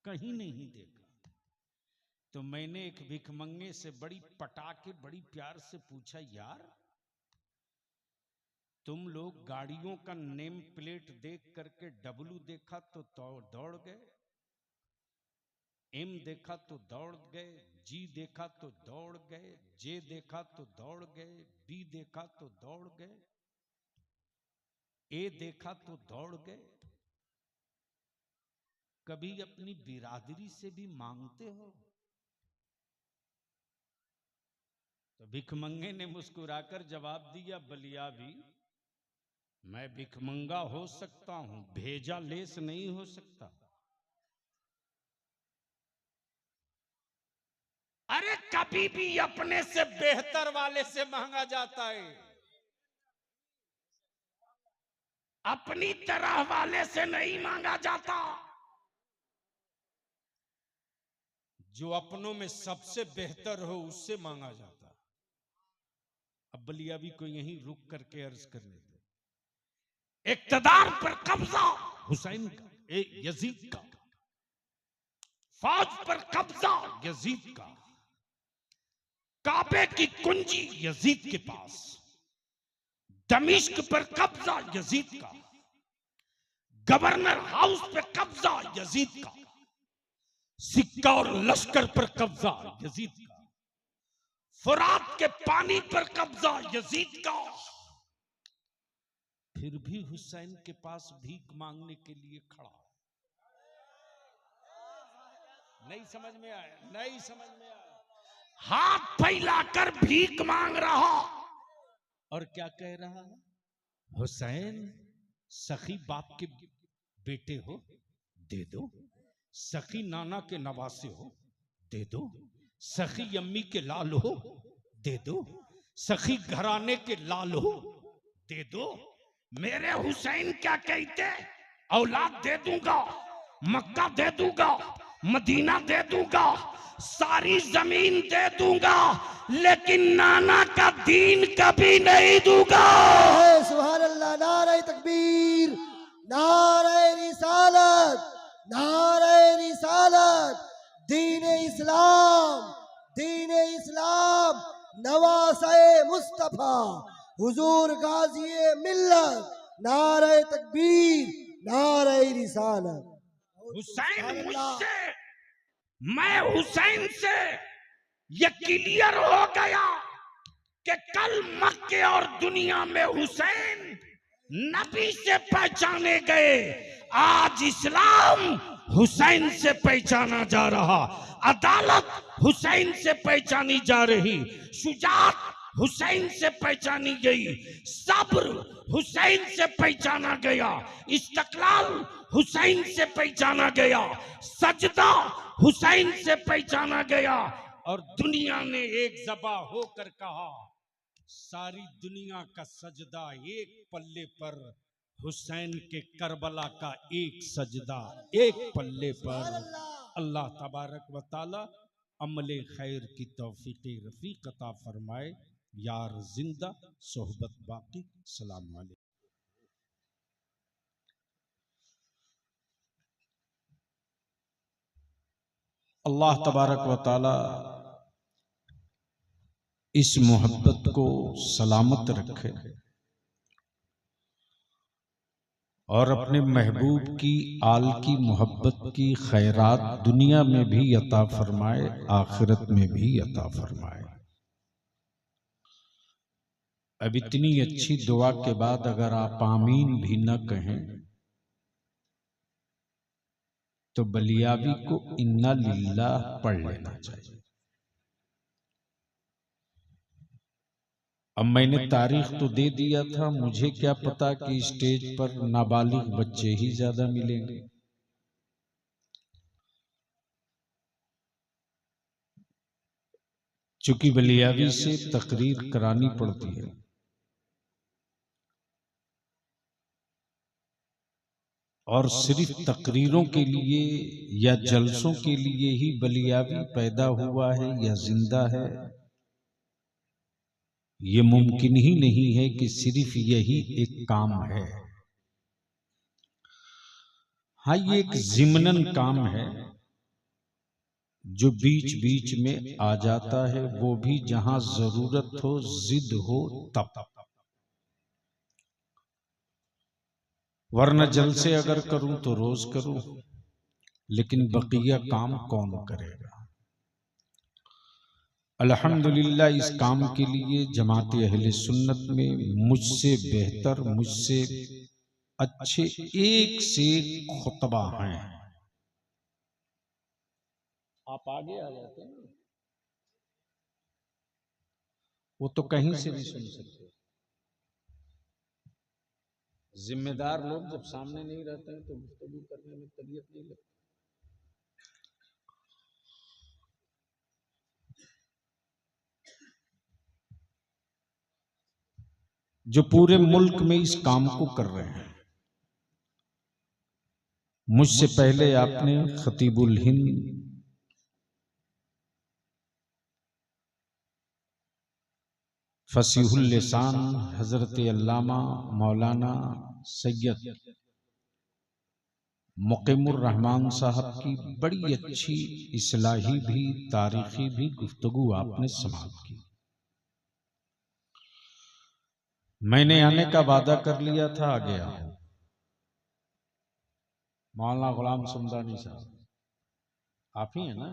कहीं नहीं देखा। तो मैंने एक भिखमंगे से बड़ी पटाके बड़ी प्यार से पूछा, यार तुम लोग गाड़ियों का नेम प्लेट देख करके डब्लू देखा तो दौड़ गए, एम देखा तो दौड़ गए, जी देखा तो दौड़ गए, जे देखा तो दौड़ गए, बी देखा तो दौड़ गए, ए देखा तो दौड़ गए। कभी अपनी बिरादरी से भी मांगते हो? तो भिखमंगे ने मुस्कुराकर जवाब दिया, बलिया भी मैं भिखमंगा हो सकता हूं, भेजा लेस नहीं हो सकता। अरे कभी भी अपने से बेहतर वाले से मांगा जाता है, अपनी तरह वाले से नहीं मांगा जाता। जो अपनों में सबसे बेहतर हो उससे मांगा जाता। अब बलियावी को यहीं रुक करके अर्ज कर लेते। इक्तदार पर कब्जा हुसैन का, यजीद का, फौज पर कब्जा यजीद का, काबे की कुंजी यजीद के पास, दमिश्क पर कब्जा यजीद का, गवर्नर हाउस पर कब्जा यजीद का, सिक्का और लश्कर पर कब्जा यजीद का, फुरात के पानी पर कब्जा यजीद का, फिर भी हुसैन के पास भीख मांगने के लिए खड़ा। नहीं समझ में आया? नहीं समझ में आया? हाथ फैलाकर भीख मांग रहा और क्या कह रहा है? हुसैन सखी बाप के बेटे हो, दे दो। सखी नाना के नवासे हो, दे दो। सखी अम्मी के लाल हो, दे दो। सखी घराने के लाल हो, दे दो। मेरे हुसैन क्या कहते? औलाद दे दूंगा, मक्का दे दूंगा, मदीना दे दूंगा, सारी जमीन दे दूंगा, लेकिन नाना का दीन कभी नहीं दूंगा। सुभान अल्लाह। नारे तकबीर, नारे रिसालत, नारे रिसालत। दीन इस्लाम, दीन इस्लाम, नवासे मुस्तफा, हुजूर गाजी मिल्लत। नारे तकबीर, नारे रिसालत। हुसैन मुझसे, मैं हुसैन से ये क्लियर हो गया कि कल मक्के और दुनिया में हुसैन नबी से पहचाने गए, आज इस्लाम हुसैन से पहचाना जा रहा। अदालत हुसैन से पहचानी जा रही, शुजाअत हुसैन से पहचानी गई, सब्र हुसैन से पहचाना गया, इस्तक़लाल हुसैन से पहचाना गया, सजदा हुसैन से पहचाना गया। और दुनिया ने एक जबा होकर कहा, सारी दुनिया का सजदा एक पल्ले पर, हुसैन के करबला का एक सजदा एक पल्ले पर। अल्लाह तबारक व ताला अमले खैर की तौफीक रफीक अता फरमाए। यार जिंदा सोहबत बाकी। सलाम अलैकुम। अल्लाह तबारक व ताला इस मोहब्बत को सलामत रखे और अपने महबूब की आल की मोहब्बत की खैरात दुनिया में भी अता फरमाए, आखिरत में भी अता फरमाए। अब इतनी अच्छी दुआ के बाद अगर आप आमीन भी न कहें तो बलियावी को इन्ना लिल्लाह पढ़ लेना चाहिए। अब मैंने तारीख तो दे दिया था, मुझे क्या पता कि स्टेज पर नाबालिग बच्चे ही ज्यादा मिलेंगे। चूंकि बलियावी से तकरीर करानी पड़ती है और सिर्फ तकरीरों के लिए या जलसों के लिए ही बलियावी पैदा हुआ है या जिंदा है, ये मुमकिन ही नहीं है कि सिर्फ यही एक काम है। हाँ, ये एक जिम्नन काम है जो बीच बीच में आ जाता है, वो भी जहां जरूरत हो, जिद हो तब। वरना जलसे अगर करूं तो रोज करूं, लेकिन बकिया काम कौन करेगा। अल्हम्दुलिल्लाह इस काम के लिए जमात अहले सुन्नत में मुझसे बेहतर, मुझसे अच्छे एक से एक खुतबा हैं। आप आगे आ जाते हैं, वो तो कहीं से भी सुन सकते। जिम्मेदार लोग जब सामने नहीं रहते हैं तो गुफ्तगू करने में तबीयत नहीं लगती। जो पूरे मुल्क में इस काम को कर रहे हैं, मुझसे पहले आपने खतीबुल हिंद फसीहुल लिसान हजरत अल्लामा मौलाना सैयद मुक़ीमुर रहमान साहब की बड़ी अच्छी इस्लाही भी तारीखी भी गुफ्तगू आपने समाप्त की। मैंने आने का वादा कर लिया था, आ गया। मौलाना गुलाम सुमदानी साहब आप ही हैं ना?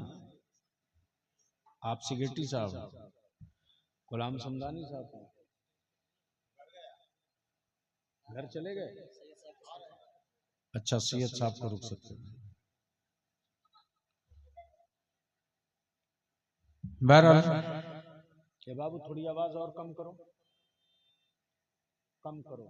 आप सिगरेटी साहब, गुलाम समदानी साहब घर चले गए। अच्छा, सैयद साहब को रुक सकते हैं। बहरहाल ये बाबू थोड़ी आवाज और कम करो, कम करो।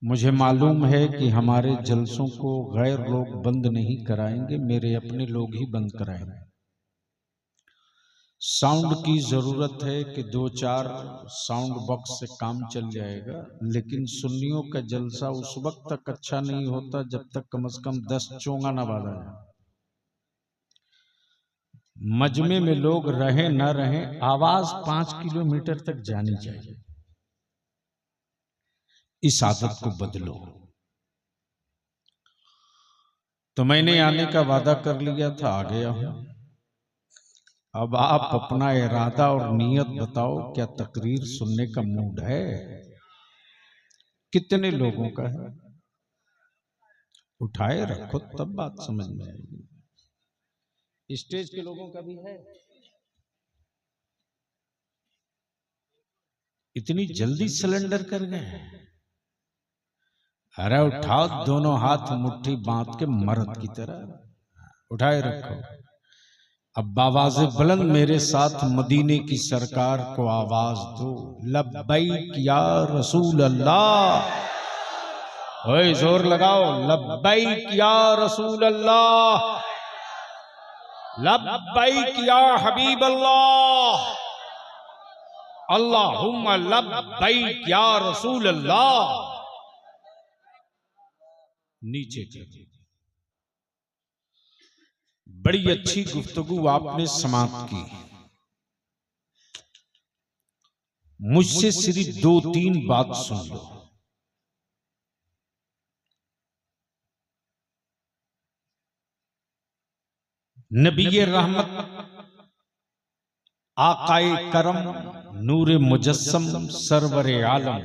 मुझे मालूम है कि हमारे जलसों को गैर लोग बंद नहीं कराएंगे, मेरे अपने लोग ही बंद कराएंगे। साउंड की जरूरत है कि 2-4 साउंड बॉक्स से काम चल जाएगा, लेकिन सुन्नियों का जलसा उस वक्त तक अच्छा नहीं होता जब तक कम से कम 10 चोंगा ना बाजा जाए। मजमे में लोग रहे न रहे, आवाज 5 किलोमीटर तक जानी चाहिए। इस आदत को बदलो। तो मैंने आने का वादा कर लिया था, आ गया हूं। अब आप अपना इरादा और नियत बताओ, क्या तकरीर सुनने का मूड है? कितने लोगों का है? उठाए रखो तब बात समझ में आएगी। स्टेज के लोगों का भी है? इतनी जल्दी सिलेंडर कर गए? अरे उठाओ दोनों हाथ मुट्ठी बांध के मर्द की तरह उठाए रखो। अब आवाज़े बुलंद मेरे साथ मदीने की सरकार को आवाज दो, लब्बैक या रसूल अल्लाह। ओए जोर लगाओ, लब्बैक या रसूल अल्लाह, लब्बैक या हबीब अल्लाह, अल्लाहुम्मा लब्बैक या रसूल अल्लाह। नीचे कर। बड़ी अच्छी गुफ्तगू आपने समाप्त की। मुझसे सिर्फ 2-3 बात सुन लो। नबी रहमत आकाए करम नूरे मुजस्सम सरवरे आलम